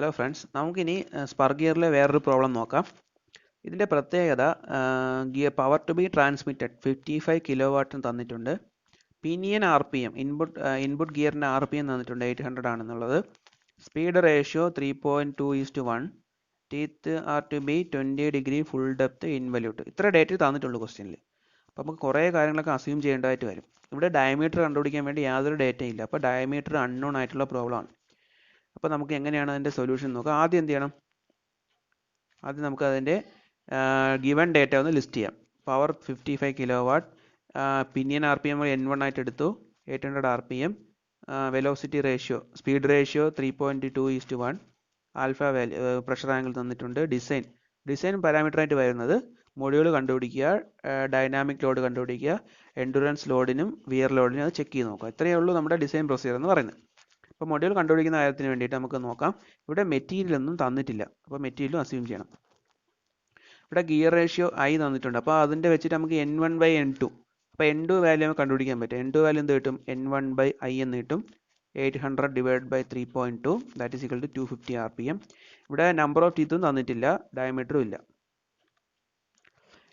Hello friends, നമുക്കിനി spur ഗിയറിലെ വേറൊരു പ്രോബ്ലം നോക്കാം. ഇതിൻ്റെ പ്രത്യേകത gear power to be transmitted 55 kilo വാട്ടിന് തന്നിട്ടുണ്ട്. പിനിയൻ RPM ഇൻപുട്ട് ഗിയറിൻ്റെ RPM തന്നിട്ടുണ്ട് 800 ആണെന്നുള്ളത്. Speed ratio 3.2:1. Teeth are to be 20 degree full depth involute. ഇത്ര ഡേറ്റ് തന്നിട്ടുള്ളൂ ക്വസ്റ്റ്യനിൽ. അപ്പോൾ നമുക്ക് കുറേ കാര്യങ്ങളൊക്കെ അസ്യൂം ചെയ്യേണ്ടതായിട്ട് വരും. ഇവിടെ ഡയമീറ്റർ കണ്ടുപിടിക്കാൻ വേണ്ടി യാതൊരു ഡേറ്റയും ഇല്ല. അപ്പോൾ ഡയമീറ്റർ അൺനോൺ ആയിട്ടുള്ള പ്രോബ്ലമാണ്. അപ്പോൾ നമുക്ക് എങ്ങനെയാണ് അതിൻ്റെ സൊല്യൂഷൻ നോക്കാം. ആദ്യം എന്ത് ചെയ്യണം? ആദ്യം നമുക്ക് അതിൻ്റെ ഗിവൺ ഡേറ്റ ഒന്ന് ലിസ്റ്റ് ചെയ്യാം. Power 55 kilo watt, pinion RPM N1 ആയിട്ട് എടുത്തു, 800 RPM, velocity ratio speed ratio 3.2:1, alpha value pressure angle തന്നിട്ടുണ്ട്. ഡിസൈൻ പാരാമീറ്റർ ആയിട്ട് വരുന്നത് മൊഡ്യൂൾ കണ്ടുപിടിക്കുക, ഡൈനാമിക് ലോഡ് കണ്ടുപിടിക്കുക, എൻഡുറൻസ് ലോഡിനും വിയർ ലോഡിനും അത് ചെക്ക് ചെയ്ത് നോക്കുക. ഇത്രയേ ഉള്ളൂ നമ്മുടെ ഡിസൈൻ പ്രൊസീജിയർ എന്ന് പറയുന്നത്. അപ്പോൾ മൊഡ്യൂൾ കണ്ടുപിടിക്കുന്ന കാര്യത്തിന് വേണ്ടിയിട്ട് നമുക്ക് നോക്കാം. ഇവിടെ മെറ്റീരിയൽ ഒന്നും തന്നിട്ടില്ല, അപ്പോൾ മെറ്റീരിയലും അസ്യൂം ചെയ്യണം. ഇവിടെ ഗിയർ റേഷ്യോ I തന്നിട്ടുണ്ട്, അപ്പോൾ അതിൻ്റെ വെച്ചിട്ട് നമുക്ക് N1/N2, അപ്പോൾ N2 വാല്യൂ നമുക്ക് കണ്ടുപിടിക്കാൻ പറ്റും. N2 വാല്യൂ എന്ത് കിട്ടും? N1/I എന്ന് കിട്ടും. 800 divide by 3.2 that is equal to 250 RPM. ഇവിടെ നമ്പർ ഓഫ് ടീത്തും തന്നിട്ടില്ല, ഡയമീറ്ററും ഇല്ല.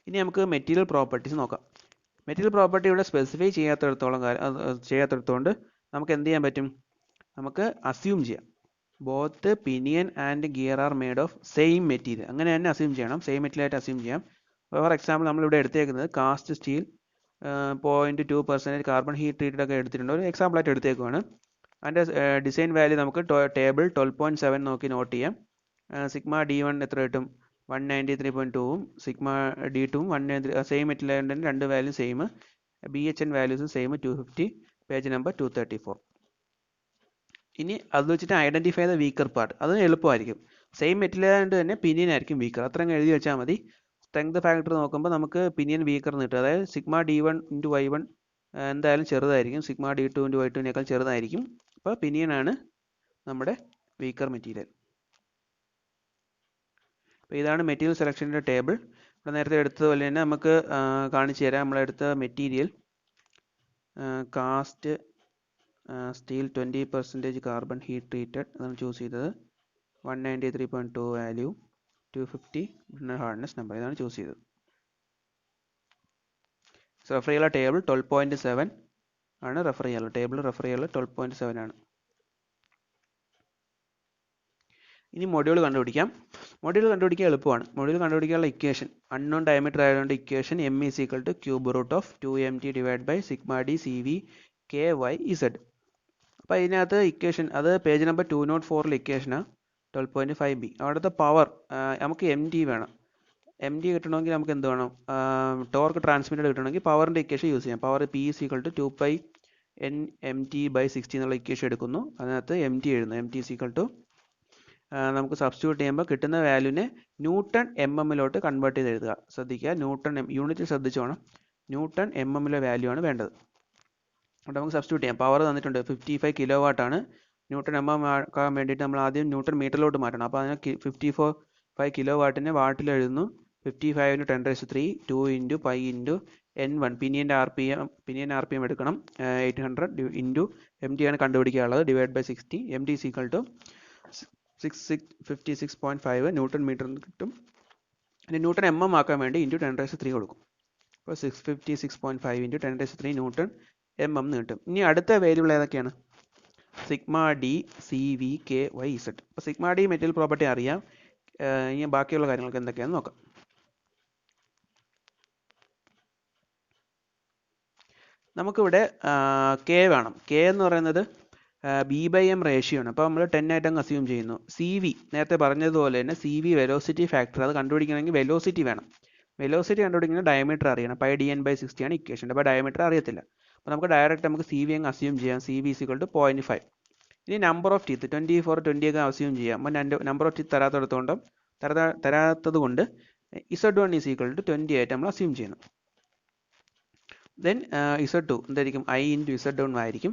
ഇനി നമുക്ക് മെറ്റീരിയൽ പ്രോപ്പർട്ടീസ് നോക്കാം. മെറ്റീരിയൽ പ്രോപ്പർട്ടി ഇവിടെ സ്പെസിഫൈ ചെയ്യാത്തടത്തോണ്ട് നമുക്ക് എന്ത് ചെയ്യാൻ പറ്റും? നമുക്ക് അസ്യൂം ചെയ്യാം. Both pinion and gear are made of same material. അങ്ങനെ തന്നെ അസ്യൂം ചെയ്യണം, സെയിം മെറ്റീരിയൽ ആയിട്ട് അസ്യൂം ചെയ്യാം. ഫോർ എക്സാമ്പിൾ നമ്മളിവിടെ എടുത്തേക്കുന്നത് cast steel 0.2% carbon heat treated ഒക്കെ എടുത്തിട്ടുണ്ട്. ഒരു എക്സാമ്പിൾ ആയിട്ട് എടുത്തേക്കുവാണ്. അതിൻ്റെ ഡിസൈൻ വാല്യൂ നമുക്ക് ടേബിൾ 12.7 നോക്കി നോട്ട് ചെയ്യാം. സിഗ്മ D1 എത്ര കിട്ടും? 193.2ഉം സിഗ്മ D2 193, സെയിം മെറ്റീരിയൽ ആയതുകൊണ്ട് രണ്ട് വാല്യൂ സെയിം. BHN വാല്യൂസും സെയിം, 250, പേജ് നമ്പർ 234. ഇനി അത് വെച്ചിട്ട് ഐഡൻറ്റിഫൈ ദ വീക്കർ പാർട്ട്. അത് എളുപ്പമായിരിക്കും. സെയിം മെറ്റീരിയൽ ആയതുകൊണ്ട് തന്നെ പിനിയൻ ആയിരിക്കും വീക്കർ. അത്രയും എഴുതി വെച്ചാൽ മതി. സ്ട്രെങ്ത് ഫാക്ടർ നോക്കുമ്പോൾ നമുക്ക് പിനിയൻ വീക്കർ എന്ന് കിട്ടും. അതായത് സിഗ്മ D1 × Y1 എന്തായാലും ചെറുതായിരിക്കും, സിഗ്മ D2 × Y2 ചെറുതായിരിക്കും. അപ്പോൾ പിനിയൻ ആണ് നമ്മുടെ വീക്കർ മെറ്റീരിയൽ. അപ്പോൾ ഇതാണ് മെറ്റീരിയൽ സെലക്ഷൻ്റെ ടേബിൾ. ഇവിടെ നേരത്തെ എടുത്തതുപോലെ തന്നെ നമുക്ക് കാണിച്ചു തരാം. നമ്മളെടുത്ത material cast steel 20% carbon heat treated അതാണ് ചൂസ് ചെയ്തത്. 193.2 വാല്യൂ, 250 ഹാർഡ്നെസ് നമ്പർ, ഇതാണ് ചൂസ് ചെയ്തത്. റെഫർ ചെയ്യാനുള്ള ടേബിൾ 12.7 ആണ്. റെഫർ ചെയ്യാനുള്ള ടേബിൾ 12.7 ആണ്. ഇനി മൊഡ്യൂൾ കണ്ടുപിടിക്കാം. മൊഡ്യൂൾ കണ്ടുപിടിക്കാൻ എളുപ്പമാണ്. മൊഡ്യൂൾ കണ്ടുപിടിക്കാനുള്ള ഇക്വേഷൻ അൺനോൺ ഡയമീറ്റർ ആയതുകൊണ്ട് equation ME = cube root of 2MT divide by sigma D CV KYZ. അപ്പോൾ ഇതിനകത്ത് ഇക്വേഷൻ അത് പേജ് നമ്പർ 204 ഇക്വേഷനാണ്, 12.5b. അവിടുത്തെ പവർ നമുക്ക് MT വേണം. MT കിട്ടണമെങ്കിൽ നമുക്ക് എന്ത് വേണം? ടോർക്ക് ട്രാൻസ്മിറ്റഡ് കിട്ടണമെങ്കിൽ പവറിൻ്റെ ഇക്വേഷൻ യൂസ് ചെയ്യാം. പവർ P = 2πNMT/60 എന്നുള്ള ഇക്വേഷൻ എടുക്കുന്നു. അതിനകത്ത് MT എഴുതുന്നു. MT = നമുക്ക് സബ്സ്റ്റിറ്റ്യൂട്ട് ചെയ്യുമ്പോൾ കിട്ടുന്ന വാല്യൂവിനെ ന്യൂട്ടൺ MM കൺവേർട്ട് ചെയ്ത് എഴുതുക. ശ്രദ്ധിക്കുക, ന്യൂട്ടൺ യൂണിറ്റ് ശ്രദ്ധിച്ചോണം. ന്യൂട്ടൺ MM വാല്യൂ ആണ് വേണ്ടത്. അവിടെ നമുക്ക് സബ്സ്റ്റിറ്റ്യൂട്ട് ചെയ്യാം. പവർ തന്നിട്ടുണ്ട് 55 കിലോ വാട്ടാണ്. ന്യൂട്ടൺ MM ആക്കാൻ വേണ്ടിയിട്ട് നമ്മൾ ആദ്യം ന്യൂട്ടൺ മീറ്ററിലോട്ട് മാറ്റണം. അപ്പോൾ അതിന് 55 കിലോ വാട്ടിനെ വാട്ടിൽ എഴുതുന്നു. 55 × 10⁻³ 2 × π × N1 പിനിയൻ്റെ RPM എടുക്കണം. 800 × MT ആണ് കണ്ടുപിടിക്കാനുള്ളത്, divide by 60. MT = 656.5 newton metre കിട്ടും. പിന്നെ ന്യൂട്ടൺ MM ആക്കാൻ വേണ്ടി × 10⁻³ കൊടുക്കും. അപ്പോൾ 656.5 × 10⁻³ ന്യൂട്ടൺ MM എന്ന് കിട്ടും. ഇനി അടുത്ത വേരിയബിൾ ഏതൊക്കെയാണ്? Sigma D CV KYZ. അപ്പോൾ സിഗ്മ D മെറ്റീരിയൽ പ്രോപ്പർട്ടി അറിയാം. ഇനി ബാക്കിയുള്ള കാര്യങ്ങൾക്ക് എന്തൊക്കെയാണെന്ന് നോക്കാം. നമുക്കിവിടെ K വേണം. K എന്ന് പറയുന്നത് B/M റേഷ്യോ ആണ്. അപ്പോൾ നമ്മൾ 10 ആയിട്ട് അങ്ങ് അസ്യൂം ചെയ്യുന്നു. CV നേരത്തെ പറഞ്ഞതുപോലെ തന്നെ CV വെലോസിറ്റി ഫാക്ടർ, അത് കണ്ടുപിടിക്കണമെങ്കിൽ വെലോസിറ്റി വേണം. വെലോസിറ്റി കണ്ടുപിടിക്കുന്ന ഡയമീറ്റർ അറിയണം. πDN/60 ആണ് ഇക്വേഷൻ. അപ്പോൾ ഡയമീറ്റർ അറിയത്തില്ല. അപ്പോൾ നമുക്ക് CV അങ്ങ് അസ്യൂം ചെയ്യാം. CV = 0.5. ഇനി നമ്പർ ഓഫ് ടീത്ത് 24, 20 ഒക്കെ അസ്യൂം ചെയ്യാം. അപ്പോൾ നമ്പർ ഓഫ് ടീത്ത് തരാത്തത് കൊണ്ട് Z1 = 20 ആയിട്ട് നമ്മൾ അസ്യൂം ചെയ്യുന്നു. ദെൻ Z2 എന്തായിരിക്കും? I × Z1 ആയിരിക്കും.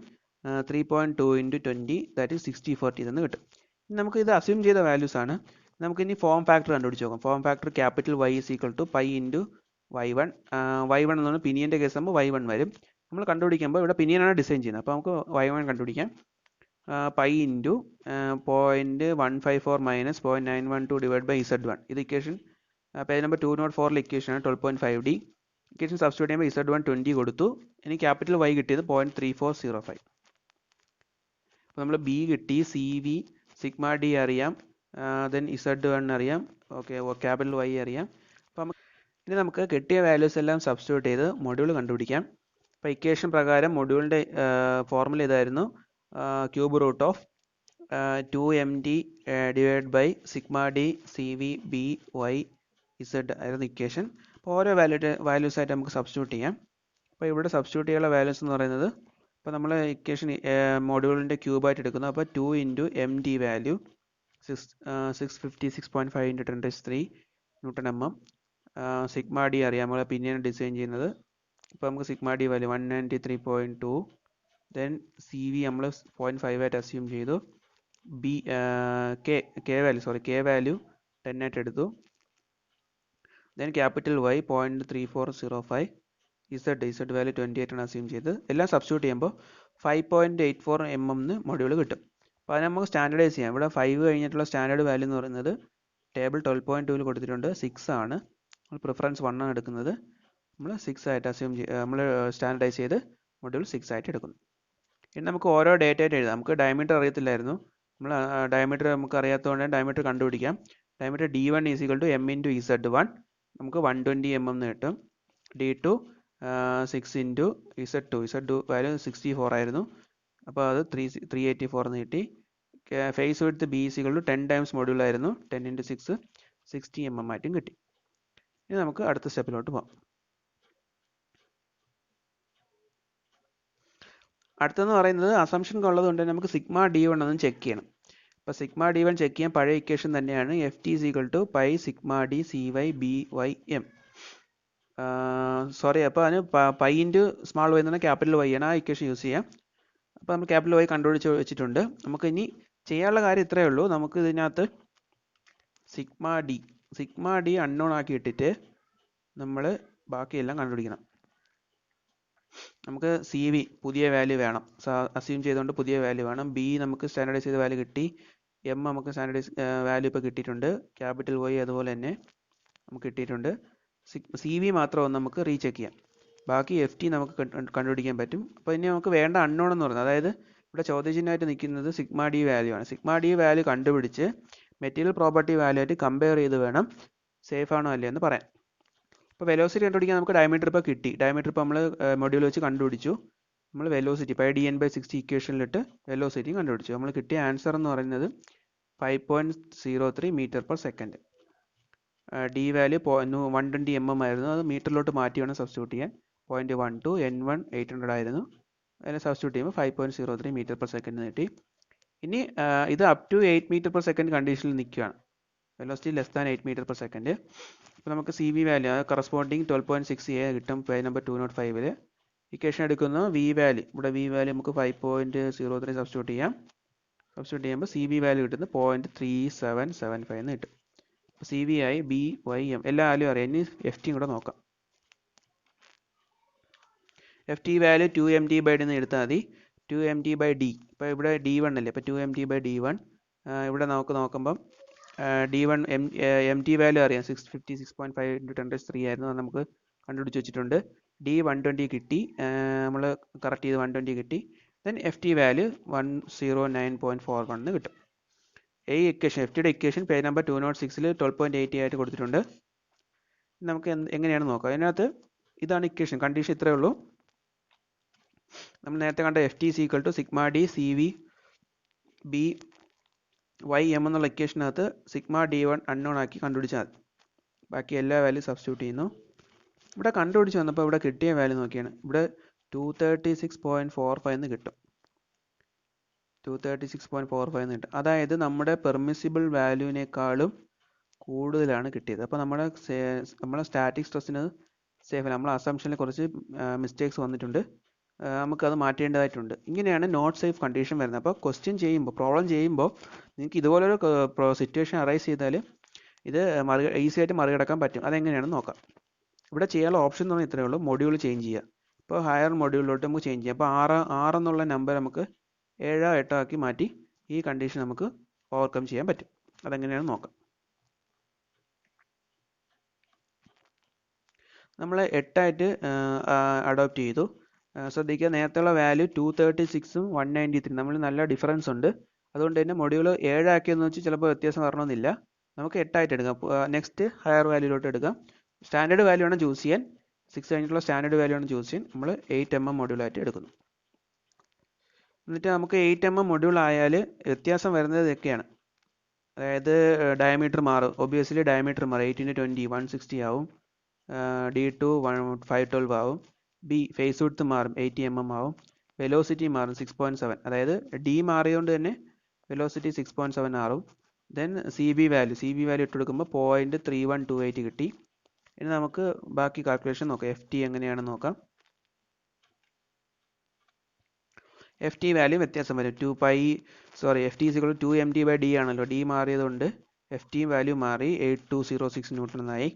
3.2 × 20 ദാറ്റ് ഈസ് 60/40 എന്ന് കിട്ടും. നമുക്ക് ഇത് അസ്യൂം ചെയ്ത വാല്യൂസ് ആണ്. നമുക്ക് ഇനി ഫോം ഫാക്ടർ കണ്ടുപിടിച്ച് നോക്കാം. Form factor capital Y = π × Y1. Y1 എന്ന് പറഞ്ഞാൽ പിനിയൻ്റെ കേസ് ആകുമ്പോൾ Y1 വരും. നമ്മൾ കണ്ടുപിടിക്കുമ്പോൾ ഇവിടെ പിനിയനാണ് ഡിസൈൻ ചെയ്യുന്നത്. അപ്പോൾ നമുക്ക് Y1 കണ്ടുപിടിക്കാം. Pi into 0.154 minus 0.912 divide by Z1. ഇത് ഇക്വേഷൻ പേജ് നമ്പർ 204 ഇക്വേഷനാണ് 12.5D. ഇക്വേഷൻ സബ്സ്റ്റിറ്റ്യൂട്ട് ചെയ്യുമ്പോൾ Z1 20 കൊടുത്തു. ഇനി ക്യാപിറ്റൽ Y കിട്ടിയത് 0.3405. അപ്പോൾ നമ്മൾ B കിട്ടി, CV, സിഗ്മ D അറിയാം, ദെൻ Z1 അറിയാം, ഓക്കെ, ക്യാപിറ്റൽ Y അറിയാം. അപ്പോൾ ഇനി നമുക്ക് കിട്ടിയ വാല്യൂസ് എല്ലാം സബ്സ്റ്റിറ്റ്യൂട്ട് ചെയ്ത് മൊഡ്യൂൾ കണ്ടുപിടിക്കാം. അപ്പോൾ ഇക്വേഷൻ പ്രകാരം മൊഡ്യൂളിൻ്റെ ഫോർമുല ഇതായിരുന്നു, cube root of 2MD divide by sigma D CV B Y Z ആയിരുന്നു ഇക്വേഷൻ. അപ്പോൾ ഓരോ വാല്യൂസ് ആയിട്ട് നമുക്ക് സബ്സ്റ്റിറ്റ്യൂട്ട് ചെയ്യാം. അപ്പോൾ ഇവിടെ സബ്സ്റ്റിറ്റ്യൂട്ട് ചെയ്യാനുള്ള വാല്യൂസ് എന്ന് പറയുന്നത്, അപ്പോൾ നമ്മൾ ഇക്വേഷൻ മൊഡ്യൂളിൻ്റെ ക്യൂബായിട്ട് എടുക്കുന്നു. അപ്പോൾ 2 into MD value 656.5 into 10⁻³ newton mm. Sigma D അറിയാം, നമ്മൾ പിന്നെയാണ് ഡിസൈൻ ചെയ്യുന്നത്. അപ്പോൾ നമുക്ക് sigma D value 193.2. Then CV നമ്മൾ 0.5 ആയിട്ട് അസ്യൂം ചെയ്തു. K വാല്യൂ 10 ആയിട്ട് എടുത്തു. Then capital Y 0.3405. Z value 28 ആണ് അസ്യൂം ചെയ്ത്. എല്ലാം സബ്സ്റ്റിറ്റ്യൂട്ട് ചെയ്യുമ്പോൾ 5.84 mm മൊഡ്യൂൾ കിട്ടും. അപ്പോൾ അത് നമുക്ക് സ്റ്റാൻഡർഡൈസ് ചെയ്യാം. ഇവിടെ 5 കഴിഞ്ഞിട്ടുള്ള സ്റ്റാൻഡേർഡ് വാല്യൂ എന്ന് പറയുന്നത് ടേബിൾ 12.2 കൊടുത്തിട്ടുണ്ട്, 6 ആണ്. നമ്മൾ പ്രിഫറൻസ് 1 ആണ് എടുക്കുന്നത്. നമ്മൾ 6 ആയിട്ട് അസ്യൂം നമ്മൾ സ്റ്റാൻഡർഡൈസ് ചെയ്ത് മൊഡ്യൂൾ 6 ആയിട്ട് എടുക്കുന്നു. ഇനി നമുക്ക് ഓരോ ഡേറ്റ ആയിട്ട് എഴുതാം. നമുക്ക് ഡയമീറ്റർ അറിയത്തില്ലായിരുന്നു. നമ്മൾ ഡയമീറ്റർ നമുക്ക് അറിയാത്തതുകൊണ്ട് ഡയമീറ്റർ കണ്ടുപിടിക്കാം. Diameter D1 = M into Z1. നമുക്ക് 120 mm എന്ന് കിട്ടും. D2 6 ഇൻറ്റു Z2 വാല്യൂ 64 ആയിരുന്നു. അപ്പോൾ അത് 384 എന്ന് കിട്ടി. Face width B = 10 times module ആയിരുന്നു. 10 ഇൻറ്റു 6 60 mm ആയിട്ടും കിട്ടി. ഇനി നമുക്ക് അടുത്ത സ്റ്റെപ്പിലോട്ട് പോകാം. അടുത്തെന്ന് പറയുന്നത് അസംഷൻ ഉള്ളതുകൊണ്ട് നമുക്ക് സിഗ്മ D1 ഒന്ന് ചെക്ക് ചെയ്യണം. അപ്പോൾ സിഗ്മ D1 ചെക്ക് ചെയ്യാൻ പഴയ ഇക്വേഷൻ തന്നെയാണ്, FT = pi sigma D CY BY M. Sorry, അപ്പോൾ അതിന് പൈ ഇൻറ്റു സ്മാൾ y എന്ന് ക്യാപിറ്റൽ Y ആണ്, ആ ഇക്വേഷൻ യൂസ് ചെയ്യാം. അപ്പോൾ നമ്മൾ ക്യാപിറ്റൽ Y കണ്ടുപിടിച്ച് വെച്ചിട്ടുണ്ട്. നമുക്ക് ഇനി ചെയ്യാനുള്ള കാര്യം ഇത്രയേ ഉള്ളൂ. നമുക്ക് ഇതിനകത്ത് സിഗ്മ D അൺനോൺ ആക്കി ഇട്ടിട്ട് നമ്മൾ ബാക്കിയെല്ലാം കണ്ടുപിടിക്കണം. നമുക്ക് CV പുതിയ വാല്യൂ വേണം, അസ്യൂം ചെയ്തുകൊണ്ട് പുതിയ വാല്യൂ വേണം. B നമുക്ക് സ്റ്റാൻഡർഡൈസ് ചെയ്ത വാല്യൂ കിട്ടി. M നമുക്ക് സ്റ്റാൻഡർഡൈസ് വാല്യൂ ഇപ്പോൾ കിട്ടിയിട്ടുണ്ട്. ക്യാപിറ്റൽ Y അതുപോലെ തന്നെ നമുക്ക് കിട്ടിയിട്ടുണ്ട്. CV മാത്രം ഒന്ന് നമുക്ക് റീചെക്ക് ചെയ്യാം. ബാക്കി FT നമുക്ക് കണ്ടുപിടിക്കാൻ പറ്റും. അപ്പോൾ ഇനി നമുക്ക് വേണ്ട അൺനോൺ എന്ന് പറയുന്നത്, അതായത് ഇവിടെ ചോദ്യചിഹ്നമായിട്ട് നിൽക്കുന്നത് സിഗ്മ D വാല്യൂ ആണ്. സിഗ്മ D വാല്യൂ കണ്ടുപിടിച്ച് മെറ്റീരിയൽ പ്രോപ്പർട്ടി വാല്യൂ ആയിട്ട് കമ്പയർ ചെയ്ത് വേണം സേഫ് ആണോ അല്ലേ എന്ന് പറയാൻ. ഇപ്പോൾ വെലോസിറ്റി കണ്ടുപിടിക്കാൻ നമുക്ക് ഡയമീറ്റർ ഇപ്പോൾ കിട്ടി. ഡയമീറ്റർ ഇപ്പോൾ നമ്മൾ മൊഡ്യൂൾ വെച്ച് കണ്ടുപിടിച്ചു. നമ്മൾ വെലോസിറ്റി പൈ DN/60 ഇക്വേഷനിലിട്ട് വെലോസിറ്റി കണ്ടുപിടിച്ചു. നമ്മൾ കിട്ടിയ ആൻസർ എന്ന് പറയുന്നത് 5.03 m/s. D വാല്യൂ 120 mm ആയിരുന്നു. അത് മീറ്ററിലോട്ട് മാറ്റി വേണം സബ്സ്റ്റിറ്റ്യൂട്ട് ചെയ്യാൻ. 0.12 N1 800 ആയിരുന്നു. അതിനെ സബ്സ്റ്റിറ്റ്യൂട്ട് ചെയ്യുമ്പോൾ 5.03 m/s എന്ന് കിട്ടി. ഇനി ഇത് അപ് ടു 8 m/s കണ്ടീഷനിൽ നിൽക്കുകയാണ്. Velocity less than 8 m/s. അപ്പോൾ നമുക്ക് CV വാല്യൂ കറസ്പോണ്ടിങ് 12.6A കിട്ടും പേജ് നമ്പർ 205. ഇക്വേഷൻ എടുക്കുന്നു. ഇവിടെ V വാല്യൂ നമുക്ക് 5.03 സബ്സ്റ്റിറ്റ്യൂട്ട് ചെയ്യാം. സബ്സ്റ്റിറ്റ്യൂട്ട് ചെയ്യുമ്പോൾ CV വാല്യൂ കിട്ടുന്നത് 0.3775 എന്ന് കിട്ടും. അപ്പോൾ CV ആയി BY M എല്ലാ വാല്യൂ അറിയാം. ഇനി FT കൂടെ നോക്കാം. FT വാല്യൂ 2MD/D എന്ന് എടുത്താൽ മതി. 2MD/D. ഇപ്പോൾ ഇവിടെ D1 അല്ലേ, അപ്പോൾ 2MD/D1. ഇവിടെ നമുക്ക് നോക്കുമ്പം D1 MT വാല്യൂ അറിയാം, 656.5 × 10⁻³ ആയിരുന്നു. അത് നമുക്ക് കണ്ടുപിടിച്ച് വെച്ചിട്ടുണ്ട്. D 120 കിട്ടി, നമ്മൾ കറക്റ്റ് ചെയ്ത് 120 കിട്ടി. ദെൻ FT വാല്യൂ 109.41 എന്ന് കിട്ടും. ഈ ഇക്വേഷൻ FTയുടെ ഇക്വേഷൻ പേജ് നമ്പർ 206 12.80 ആയിട്ട് കൊടുത്തിട്ടുണ്ട്. നമുക്ക് എങ്ങനെയാണ് നോക്കാം. അതിനകത്ത് ഇതാണ് ഇക്വേഷൻ, കണ്ടീഷൻ ഇത്രയേ ഉള്ളൂ. നമ്മൾ നേരത്തെ കണ്ട FT = sigma D CV BY M എന്നുള്ള ഇക്വേഷനകത്ത് സിഗ്മ D1 അൺനോൺ ആക്കി കണ്ടുപിടിച്ചാൽ മതി. ബാക്കി എല്ലാ വാല്യൂ സബ്സ്റ്റിറ്റ്യൂട്ട് ചെയ്യുന്നു. ഇവിടെ കണ്ടുപിടിച്ച് വന്നപ്പോൾ ഇവിടെ കിട്ടിയ വാല്യൂ നോക്കിയാണ്. ഇവിടെ 236.45 എന്ന് കിട്ടും. 236.45 എന്ന് കിട്ടും. അതായത് നമ്മുടെ പെർമിസിബിൾ വാല്യൂവിനേക്കാളും കൂടുതലാണ് കിട്ടിയത്. അപ്പോൾ നമ്മുടെ സ്റ്റാറ്റിക് സ്ട്രെസ്സിന് സേഫ്. നമ്മളെ അസംഷനിൽ കുറച്ച് മിസ്റ്റേക്സ് വന്നിട്ടുണ്ട്, നമുക്കത് മാറ്റേണ്ടതായിട്ടുണ്ട്. ഇങ്ങനെയാണ് നോട്ട് സേഫ് കണ്ടീഷൻ വരുന്നത്. അപ്പോൾ ക്വസ്റ്റ്യൻ ചെയ്യുമ്പോൾ, പ്രോബ്ലം ചെയ്യുമ്പോൾ നിങ്ങൾക്ക് ഇതുപോലൊരു സിറ്റുവേഷൻ അറൈസ് ചെയ്താൽ ഇത് ഈസി ആയിട്ട് മറികടക്കാൻ പറ്റും. അതെങ്ങനെയാണെന്ന് നോക്കാം. ഇവിടെ ചെയ്യാനുള്ള ഓപ്ഷൻ എന്ന് പറഞ്ഞാൽ ഇത്രയേ ഉള്ളൂ, മൊഡ്യൂൾ ചേഞ്ച് ചെയ്യുക. ഇപ്പോൾ ഹയർ മൊഡ്യൂളിലോട്ട് നമുക്ക് ചേഞ്ച് ചെയ്യാം. അപ്പോൾ 6 എന്നുള്ള നമ്പർ നമുക്ക് 7 8 ആക്കി മാറ്റി ഈ കണ്ടീഷൻ നമുക്ക് ഓവർകം ചെയ്യാൻ പറ്റും. അതെങ്ങനെയാണെന്ന് നോക്കാം. നമ്മൾ 8 ആയിട്ട് അഡോപ്റ്റ് ചെയ്തു. ശ്രദ്ധിക്കുക, നേരത്തെയുള്ള വാല്യൂ 236ഉം 193 നമ്മൾ നല്ല ഡിഫറൻസ് ഉണ്ട്. അതുകൊണ്ട് തന്നെ മൊഡ്യൂൾ 7 ആക്കിയെന്ന് വെച്ച് ചിലപ്പോൾ വ്യത്യാസം വരണമെന്നില്ല. നമുക്ക് 8 ആയിട്ട് എടുക്കാം. നെക്സ്റ്റ് ഹയർ വാല്യൂലോട്ട് എടുക്കാം. സ്റ്റാൻഡേർഡ് വാല്യൂ ആണ് ചൂസ് ചെയ്യാൻ. 6 കഴിഞ്ഞിട്ടുള്ള സ്റ്റാൻഡേർഡ് വാല്യൂ ആണ് ചൂസ് ചെയ്യാൻ. നമ്മൾ 8mm മൊഡ്യൂളായിട്ട് എടുക്കുന്നു. എന്നിട്ട് നമുക്ക് 8mm മൊഡ്യൂൾ ആയാൽ വ്യത്യാസം വരുന്നത് ഇതൊക്കെയാണ്. അതായത് ഡയമീറ്റർ മാറും. ഒബ്വിയസ്ലി ഡയമീറ്റർ മാറും. 8x20 160 ആവും. D2 512 ആവും. ബി ഫേസ് വിഡ്ത്ത് മാറും, 80mm ആവും. വെലോസിറ്റി മാറും, 6.7. അതായത് ഡി മാറിയതുകൊണ്ട് തന്നെ വെലോസിറ്റി 6.7 ആവും. ദെൻ സി ബി വാല്യൂ ഇട്ട് കൊടുക്കുമ്പോൾ 0.3128 കിട്ടി. ഇനി നമുക്ക് ബാക്കി കാൽക്കുലേഷൻ നോക്കാം. എഫ് ടി എങ്ങനെയാണെന്ന് നോക്കാം. എഫ് ടി വാല്യൂ വ്യത്യാസം വരും. F T equal to 2md/d ആണല്ലോ. ഡി മാറിയതുകൊണ്ട് എഫ് ടി വാല്യൂ മാറി 8206 ന്യൂട്ടൺ എന്നായി.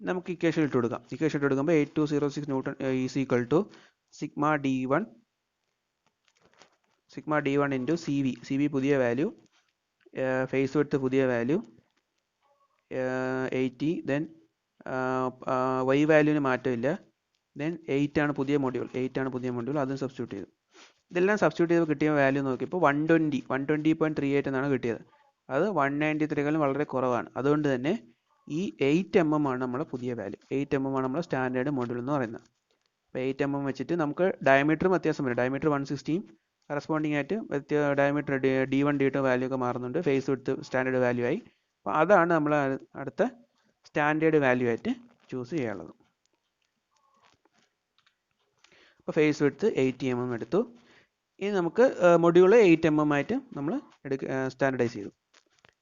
നമുക്ക് ഇക്വേഷൻ ഇട്ട് കൊടുക്കാം. ഇക്വേഷൻ ഇട്ട് കൊടുക്കുമ്പോൾ 8206 newton is equal to sigma d1 into C V പുതിയ വാല്യൂ, ഫേസ് വിഡ്ത്ത് പുതിയ വാല്യൂ 80. ദെൻ വൈ വാല്യൂവിന് മാറ്റമില്ല. ദെൻ 8 ആണ് പുതിയ മൊഡ്യൂൾ. അതും സബ്സ്റ്റിറ്റ്യൂട്ട് ചെയ്തു. ഇതെല്ലാം സബ്സ്റ്റിറ്റ്യൂട്ട് ചെയ്ത് കിട്ടിയ വാല്യൂ നോക്കിയപ്പോൾ 120.38 എന്നാണ് കിട്ടിയത്. അത് 193കളും വളരെ കുറവാണ്. അതുകൊണ്ട് തന്നെ ഈ 8mm ആണ് നമ്മുടെ പുതിയ വാല്യൂ. 8mm ആണ് നമ്മുടെ സ്റ്റാൻഡേർഡ് മൊഡ്യൂൾ എന്ന് പറയുന്നത്. അപ്പോൾ 8mm വെച്ചിട്ട് നമുക്ക് ഡയമീറ്ററും വ്യത്യാസം വരും. ഡയമീറ്റർ 160 കറസ്പോണ്ടിങ് ആയിട്ട് ഡയമീറ്റർ D1 D2 വാല്യൂ ഒക്കെ മാറുന്നുണ്ട്. ഫേസ് വിഡ്ത്ത് സ്റ്റാൻഡേർഡ് വാല്യൂ ആയി. അപ്പോൾ അതാണ് നമ്മൾ അടുത്ത സ്റ്റാൻഡേർഡ് വാല്യൂ ആയിട്ട് ചൂസ് ചെയ്യാനുള്ളത്. അപ്പോൾ ഫേസ് വിഡ്ത്ത് 80mm എടുത്തു. ഇനി നമുക്ക് മൊഡ്യൂൾ 8mm ആയിട്ട് നമ്മൾ സ്റ്റാൻഡർഡൈസ് ചെയ്തു.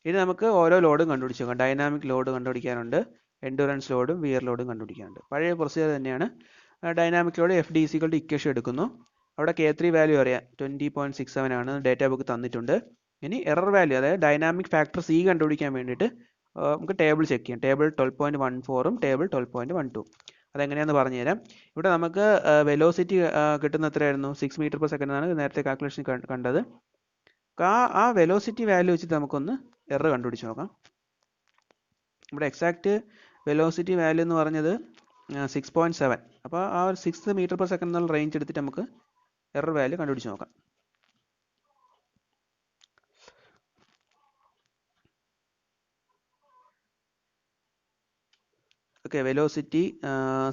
ഇനി നമുക്ക് ഓരോ ലോഡും കണ്ടുപിടിച്ച് നോക്കാം. ഡൈനാമിക് ലോഡ് കണ്ടുപിടിക്കാനുണ്ട്, എൻഡുറൻസ് ലോഡും വിയർ ലോഡും കണ്ടുപിടിക്കാനുണ്ട്. പഴയ പ്രൊസീജിയർ തന്നെയാണ്. Dynamic load F D equal equation എടുക്കുന്നു. അവിടെ K3 വാല്യൂ അറിയാം, 20.67 ആണ്, ഡേറ്റാ ബുക്ക് തന്നിട്ടുണ്ട്. ഇനി എറർ വാല്യൂ, അതായത് ഡൈനാമിക് ഫാക്ടർ സി കണ്ടുപിടിക്കാൻ വേണ്ടിയിട്ട് നമുക്ക് ടേബിൾ ചെക്ക് ചെയ്യാം. ടേബിൾ 12.14ഉം ടേബിൾ 12.12. അതെങ്ങനെയാണെന്ന് പറഞ്ഞുതരാം. ഇവിടെ നമുക്ക് വെലോസിറ്റി കിട്ടുന്ന എത്രയായിരുന്നു? 6 m/s ആണ് നേരത്തെ കാൽക്കുലേഷൻ കണ്ടത്. ആ വെലോസിറ്റി വാല്യൂ വെച്ചിട്ട് നമുക്കൊന്ന് എറർ കണ്ടുപിടിച്ച് നോക്കാം. ഇവിടെ എക്സാക്ട് വെലോസിറ്റി വാല്യൂ എന്ന് പറഞ്ഞത് 6.7. അപ്പോൾ ആ ഒരു 6 m/s എന്നുള്ള റേഞ്ച് എടുത്തിട്ട് നമുക്ക് എറർ വാല്യൂ കണ്ടുപിടിച്ച് നോക്കാം. ഓക്കെ, വെലോസിറ്റി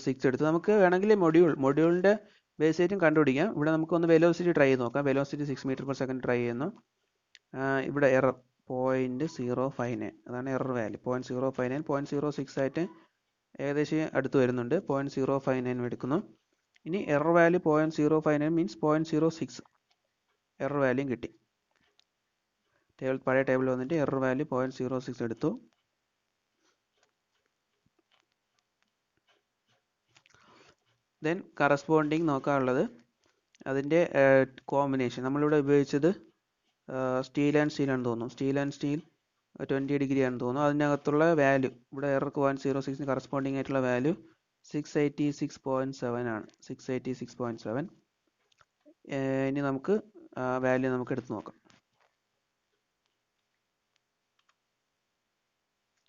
6 എടുത്ത് നമുക്ക് വേണമെങ്കിൽ മൊഡ്യൂളിൻ്റെ ബേസ് ആയിട്ടും കണ്ടുപിടിക്കാം. ഇവിടെ നമുക്കൊന്ന് വെലോസിറ്റി ട്രൈ ചെയ്ത് നോക്കാം. വെലോസിറ്റി 6 m/s ട്രൈ ചെയ്യുന്നു. ഇവിടെ എറർ 0.059, അതാണ് എറർ വാല്യൂ. 0.059 0.06 ആയിട്ട് ഏകദേശം അടുത്ത് വരുന്നുണ്ട്. 0.059 എടുക്കുന്നു. ഇനി error value 0.059 means 0.06 error value കിട്ടി. പഴയ ടേബിൾ വന്നിട്ട് എറർ വാല്യൂ 0.06 എടുത്തു. ദെൻ കറസ്പോണ്ടിങ് നോക്കാനുള്ളത് അതിൻ്റെ കോമ്പിനേഷൻ. നമ്മളിവിടെ ഉപയോഗിച്ചത് സ്റ്റീൽ ആൻഡ് സ്റ്റീൽ ആണെന്ന് തോന്നുന്നു. സ്റ്റീൽ ആൻഡ് സ്റ്റീൽ 20 ഡിഗ്രി ആണെന്ന് തോന്നുന്നു. അതിനകത്തുള്ള വാല്യൂ ഇവിടെ എറർക്ക് 0.06 കറസ്പോണ്ടിങ് ആയിട്ടുള്ള വാല്യൂ 686.7 ആണ്. 686.7. ഇനി നമുക്ക് വാല്യൂ നമുക്ക് എടുത്ത് നോക്കാം.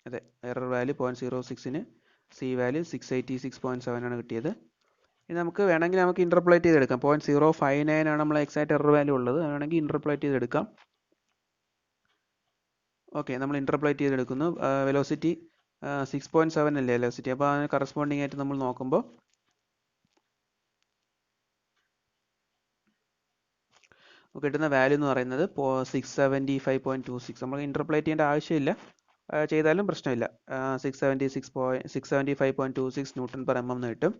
അതെ, എറർ വാല്യൂ 0.06ന് സി വാല്യൂ 686.7 ആണ് കിട്ടിയത്. ഇനി നമുക്ക് വേണമെങ്കിൽ നമുക്ക് ഇന്റർപോളേറ്റ് ചെയ്തെടുക്കാം. 0.059 ആണ് നമ്മൾ എക്സാക്ട് എറർ വാല്യൂ ഉള്ളത്. വേണമെങ്കിൽ ഇന്റർപോളേറ്റ് ചെയ്തെടുക്കാം. ഓക്കെ, നമ്മൾ ഇന്റർപോളേറ്റ് ചെയ്തെടുക്കുന്നു. വെലോസിറ്റി 6.7 അല്ലേ വെലോസിറ്റി. അപ്പോൾ അതിന് കറസ്പോണ്ടിങ് ആയിട്ട് നമ്മൾ നോക്കുമ്പോൾ കിട്ടുന്ന വാല്യൂ എന്ന് പറയുന്നത് 675.26. നമ്മൾ ഇന്റർപോളേറ്റ് ചെയ്യേണ്ട ആവശ്യമില്ല, ചെയ്താലും പ്രശ്നമില്ല. 675.26 Nm/mm എന്ന് കിട്ടും.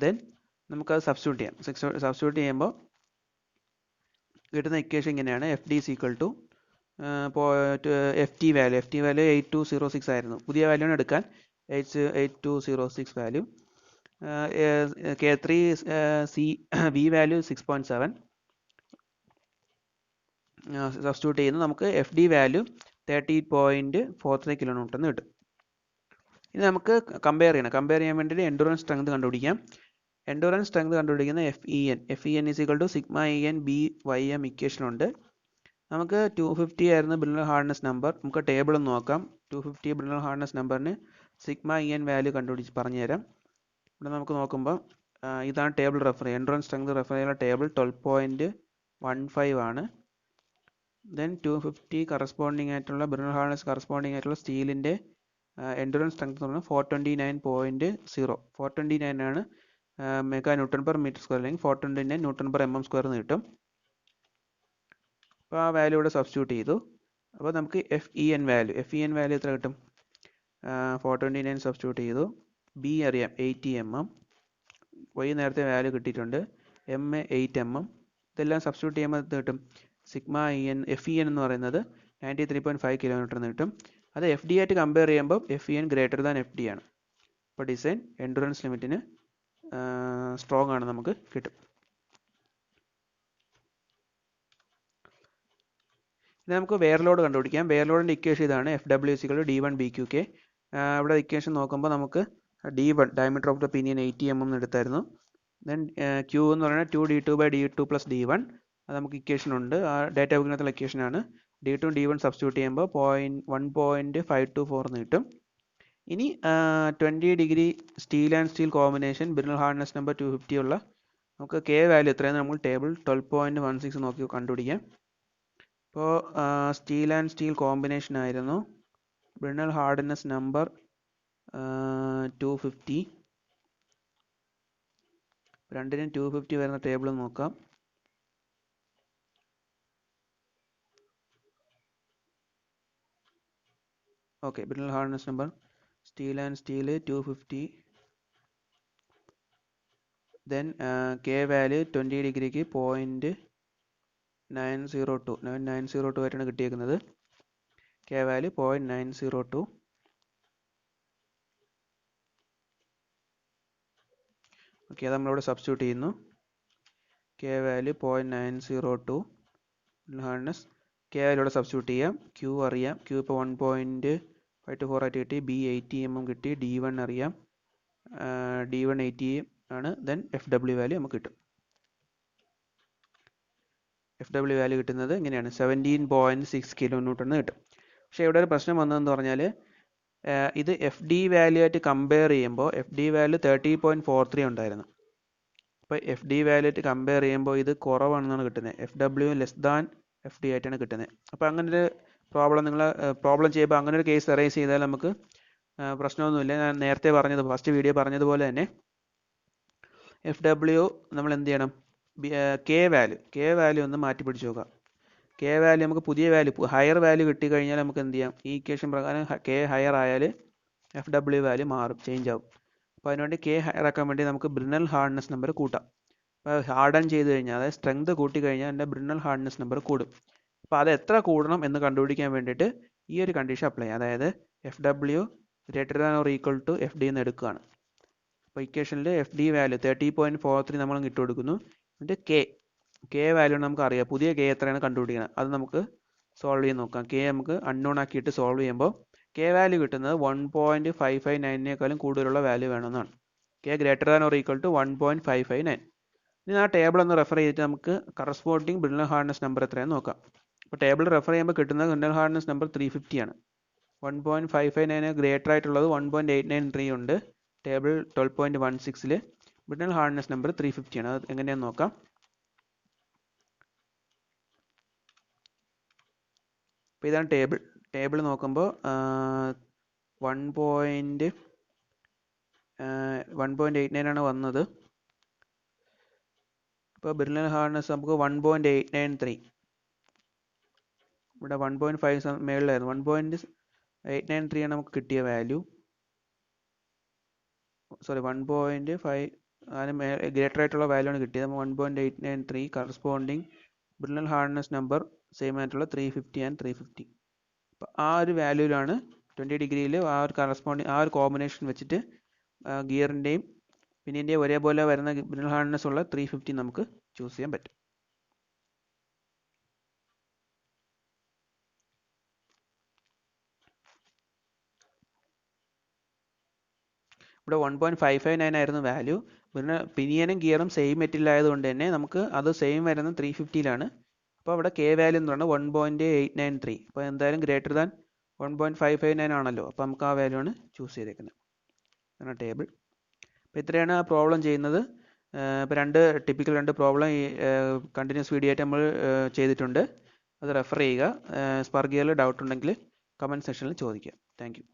ദെൻ നമുക്കത് സബ്സ്റ്റിറ്റ്യൂട്ട് ചെയ്യാം. സബ്സ്റ്റിറ്റ്യൂട്ട് ചെയ്യുമ്പോൾ കിട്ടുന്ന ഇക്വേഷൻ ഇങ്ങനെയാണ്. F D equal to F T value 8206 ആയിരുന്നു. പുതിയ വാല്യൂ ആണ് എടുക്കാൻ. 8206 value. K3 C V value 6.7 substitute ചെയ്യുന്നു. നമുക്ക് എഫ് ഡി വാല്യൂ 30.43 kN കിട്ടും. ഇനി നമുക്ക് കമ്പയർ ചെയ്യാൻ വേണ്ടിയിട്ട് എൻഡുറൻസ് സ്ട്രെങ്ത് കണ്ടുപിടിക്കാം. എൻഡുറൻസ് സ്ട്രെങ്ത് കണ്ടുപിടിക്കുന്ന FEN is equal to sigma EN BYM equation ഉണ്ട്. നമുക്ക് 250 ആയിരുന്നു ബ്രിനൽ ഹാർഡ്നെസ് നമ്പർ. നമുക്ക് ടേബിൾ ഒന്ന് നോക്കാം. 250 ബ്രിനൽ ഹാർഡ്നെസ് നമ്പറിന് സിഗ്മ EN വാല്യൂ കണ്ടുപിടിച്ച് പറഞ്ഞുതരാം. ഇവിടെ നമുക്ക് നോക്കുമ്പോൾ ഇതാണ് ടേബിൾ റെഫർ ചെയ്യുക. എൻഡുറൻസ് സ്ട്രെങ്ത് റെഫർ ചെയ്യുന്ന ടേബിൾ 12.15 ആണ്. ദെൻ 250 കറസ്പോണ്ടിങ് ആയിട്ടുള്ള ബ്രിനൽ ഹാർഡ്നെസ് കറസ്പോണ്ടിങ് ആയിട്ടുള്ള സ്റ്റീലിൻ്റെ എൻഡുറൻസ് സ്ട്രെങ്ത് എന്ന് പറഞ്ഞാൽ 429.0. 429 ആണ് mega newton per metre square, അല്ലെങ്കിൽ 429 ന്യൂട്ടൺ പെർ mm സ്ക്വയർ എന്ന് കിട്ടും. അപ്പോൾ ആ വാല്യൂ ഇവിടെ സബ്സ്റ്റിറ്റ്യൂട്ട് ചെയ്തു. അപ്പോൾ നമുക്ക് FEN വാല്യൂ എത്ര കിട്ടും? 429 സബ്സ്റ്റിറ്റ്യൂട്ട് ചെയ്തു. B അറിയാം 80 mm, Y നേരത്തെ വാല്യൂ കിട്ടിയിട്ടുണ്ട്, MA 8 mm. ഇതെല്ലാം സബ്സ്റ്റിറ്റ്യൂട്ട് ചെയ്യുമ്പോൾ ഇത് കിട്ടും സിഗ്മ FEN എന്ന് പറയുന്നത് 93.5 kN എന്ന് കിട്ടും. അത് FD ആയിട്ട് കമ്പയർ ചെയ്യുമ്പോൾ FEN ഗ്രേറ്റർ ദാൻ FD ആണ്. അപ്പോൾ ഡിസൈൻ എൻഡുറൻസ് ലിമിറ്റിന് സ്ട്രോങ് ആണ് നമുക്ക് കിട്ടും. ഇനി നമുക്ക് വെയർ ലോഡ് കണ്ടുപിടിക്കാം. വെയർ ലോഡിൻ്റെ ഇക്വേഷൻ ഇതാണ്. FW = D1 BQK. ഇവിടെ ഇക്വേഷൻ നോക്കുമ്പോൾ നമുക്ക് D1 diameter of the pinion 80 mm എടുത്തായിരുന്നു. ദെൻ Q എന്ന് പറയുന്നത് 2D2/D2 + D1. അത് നമുക്ക് ഇക്വേഷൻ ഉണ്ട്. ആ ഡാറ്റ ബുക്കിനകത്തുള്ള ഇക്വേഷനാണ്. D2 D1 സബ്സ്റ്റിറ്റ്യൂട്ട് ചെയ്യുമ്പോൾ 1.524 എന്ന് കിട്ടും. ഇനി 20 degree steel and steel combination Brinell hardness number 250 ഉള്ള നമുക്ക് K വാല്യൂ എത്രയെന്ന് നമ്മൾ ടേബിൾ 12.16 നോക്കി കണ്ടുപിടിക്കാം. ഇപ്പോൾ സ്റ്റീൽ ആൻഡ് സ്റ്റീൽ കോമ്പിനേഷൻ ആയിരുന്നു. Brinell hardness number 250. രണ്ടിനും 250 വരുന്ന ടേബിൾ നോക്കാം. Okay, Brinell hardness number steel and steel 250. Then K value 20 ഡിഗ്രിക്ക് 0.902 ആയിട്ടാണ് കിട്ടിയേക്കുന്നത്. K value 0.902. ഓക്കെ, അത് നമ്മളിവിടെ സബ്സ്റ്റിറ്റ്യൂട്ട് ചെയ്യുന്നു. K value 0.902 hardness. K value ഇവിടെ സബ്സ്റ്റിറ്റ്യൂട്ട് ചെയ്യാം. Q അറിയാം, Q ഇപ്പോൾ 1.524 ആയിട്ട് കിട്ടി. B 80 mm കിട്ടി. D1 അറിയാം, D1 80 ആണ്. ദെൻ FW വാല്യൂ നമുക്ക് കിട്ടും. FW വാല്യൂ കിട്ടുന്നത് ഇങ്ങനെയാണ്, 17.6 kN എന്ന് കിട്ടും. പക്ഷേ ഇവിടെ ഒരു പ്രശ്നം വന്നതെന്ന് പറഞ്ഞാൽ ഇത് FD വാല്യൂ ആയിട്ട് കമ്പയർ ചെയ്യുമ്പോൾ FD വാല്യൂ 30.43 ഉണ്ടായിരുന്നു. അപ്പോൾ FD വാല്യൂ ആയിട്ട് കമ്പയർ ചെയ്യുമ്പോൾ ഇത് കുറവാണെന്നാണ് കിട്ടുന്നത്. FW FD ആയിട്ടാണ് കിട്ടുന്നത്. അപ്പോൾ അങ്ങനൊരു പ്രോബ്ലം ചെയ്യുമ്പോൾ അങ്ങനെ ഒരു കേസ് അറൈസ് ചെയ്താൽ നമുക്ക് പ്രശ്നമൊന്നുമില്ല. ഞാൻ നേരത്തെ ഫസ്റ്റ് വീഡിയോ പറഞ്ഞതുപോലെ തന്നെ FW നമ്മൾ എന്ത് ചെയ്യണം? K വാല്യൂ ഒന്ന് മാറ്റി പിടിച്ച് നോക്കാം. K വാല്യൂ നമുക്ക് പുതിയ വാല്യൂ ഹയർ വാല്യൂ കിട്ടിക്കഴിഞ്ഞാൽ നമുക്ക് എന്ത് ചെയ്യാം? ഈ ഇക്വേഷൻ പ്രകാരം K ഹയർ ആയാൽ FW വാല്യൂ ചേഞ്ച് ആവും. അപ്പോൾ അതിനുവേണ്ടി K ഹയർ ആക്കാൻ വേണ്ടി നമുക്ക് ബ്രിനൽ ഹാർഡ്നെസ് നമ്പർ കൂട്ടാം. അപ്പോൾ ഹാർഡൻ ചെയ്ത് കഴിഞ്ഞാൽ, അതായത് സ്ട്രെങ്ത് കൂട്ടി കഴിഞ്ഞാൽ എൻ്റെ ബ്രിനൽ ഹാർഡ്നെസ് നമ്പർ കൂടും. അപ്പോൾ അത് എത്ര കൂടണം എന്ന് കണ്ടുപിടിക്കാൻ വേണ്ടിയിട്ട് ഈ ഒരു കണ്ടീഷൻ അപ്ലൈ ചെയ്യാം. അതായത് FW > FD എന്ന് എടുക്കുകയാണ്. അപ്പോൾ ഇക്വേഷനിൽ FD വാല്യൂ 30.43 നമ്മൾ ഇട്ട് കൊടുക്കുന്നു. എന്നിട്ട് K വാല്യൂ നമുക്ക് അറിയാം. പുതിയ K എത്രയാണ് കണ്ടുപിടിക്കുന്നത്, അത് നമുക്ക് സോൾവ് ചെയ്ത് നോക്കാം. K നമുക്ക് അൺനോൺ ആക്കിയിട്ട് സോൾവ് ചെയ്യുമ്പോൾ K വാല്യൂ കിട്ടുന്നത് 1.559 കൂടുതലുള്ള വാല്യൂ വേണമെന്നാണ്. K > 1.559. ഇനി ആ ടേബിൾ ഒന്ന് റെഫർ ചെയ്തിട്ട് നമുക്ക് കറസ്പോണ്ടിങ് ബ്രിനൽ ഹാർഡ്നെസ് നമ്പർ എത്രയാണെന്ന് നോക്കാം. അപ്പോൾ ടേബിൾ റെഫർ ചെയ്യുമ്പോൾ കിട്ടുന്ന ബ്രിനൽ ഹാർഡ്നെസ് നമ്പർ 350 ആണ്. 1.559 ഗ്രേറ്റർ ആയിട്ടുള്ളത് 1.893 ഉണ്ട്. ടേബിൾ 12.16 ബ്രിനൽ ഹാർഡ്നെസ് നമ്പർ 350 ആണ്. അത് എങ്ങനെയാണെന്ന് നോക്കാം. അപ്പോൾ ഇതാണ് ടേബിൾ നോക്കുമ്പോൾ 1.89 ആണ് വന്നത്. ഇപ്പോൾ ബ്രിനൽ ഹാർഡ്നെസ് നമുക്ക് 1.893, ഇവിടെ 1.5 മേളിലായിരുന്നു. 1.893 ആണ് നമുക്ക് കിട്ടിയ വാല്യൂ. 1.5 അതിന് ഗ്രേറ്റർ ആയിട്ടുള്ള വാല്യൂ ആണ് കിട്ടിയത്. 1.893 corresponding Brinell hardness number same ആയിട്ടുള്ള 350 ആൻഡ് 350. അപ്പോൾ ആ ഒരു വാല്യൂവിലാണ് 20 ഡിഗ്രിയിൽ ആ ഒരു കോമ്പിനേഷൻ വെച്ചിട്ട് ഗിയറിൻ്റെയും പിന്നിൻ്റെയും ഒരേപോലെ വരുന്ന ബ്രിനൽ ഹാർഡ്നെസ് ഉള്ള 350 നമുക്ക് ചൂസ് ചെയ്യാൻ പറ്റും. ഇവിടെ 1.559 ആയിരുന്നു വാല്യൂ. പിന്നെ പിനിയനും ഗിയറും സെയിം മെറ്റീരിയൽ ആയതുകൊണ്ട് തന്നെ നമുക്ക് അത് സെയിം വരുന്നത് 350ലാണ്. അപ്പോൾ അവിടെ കെ വാല്യൂ എന്ന് പറഞ്ഞാൽ 1.893. അപ്പോൾ എന്തായാലും ഗ്രേറ്റർ ദാൻ 1.559 ആണല്ലോ. അപ്പോൾ നമുക്ക് ആ വാല്യൂ ആണ് ചൂസ് ചെയ്തേക്കുന്നത്. ഇതാണ് ടേബിൾ. അപ്പോൾ ഇത്രയാണ് ആ പ്രോബ്ലം ചെയ്യുന്നത്. ഇപ്പോൾ ടിപ്പിക്കൽ രണ്ട് പ്രോബ്ലം ഈ കണ്ടിന്യൂസ് വീഡിയോ ആയിട്ട് നമ്മൾ ചെയ്തിട്ടുണ്ട്. അത് റെഫർ ചെയ്യുക. സ്പർ ഗിയറിൽ ഡൗട്ട് ഉണ്ടെങ്കിൽ കമൻറ്റ് സെക്ഷനിൽ ചോദിക്കുക. Thank you.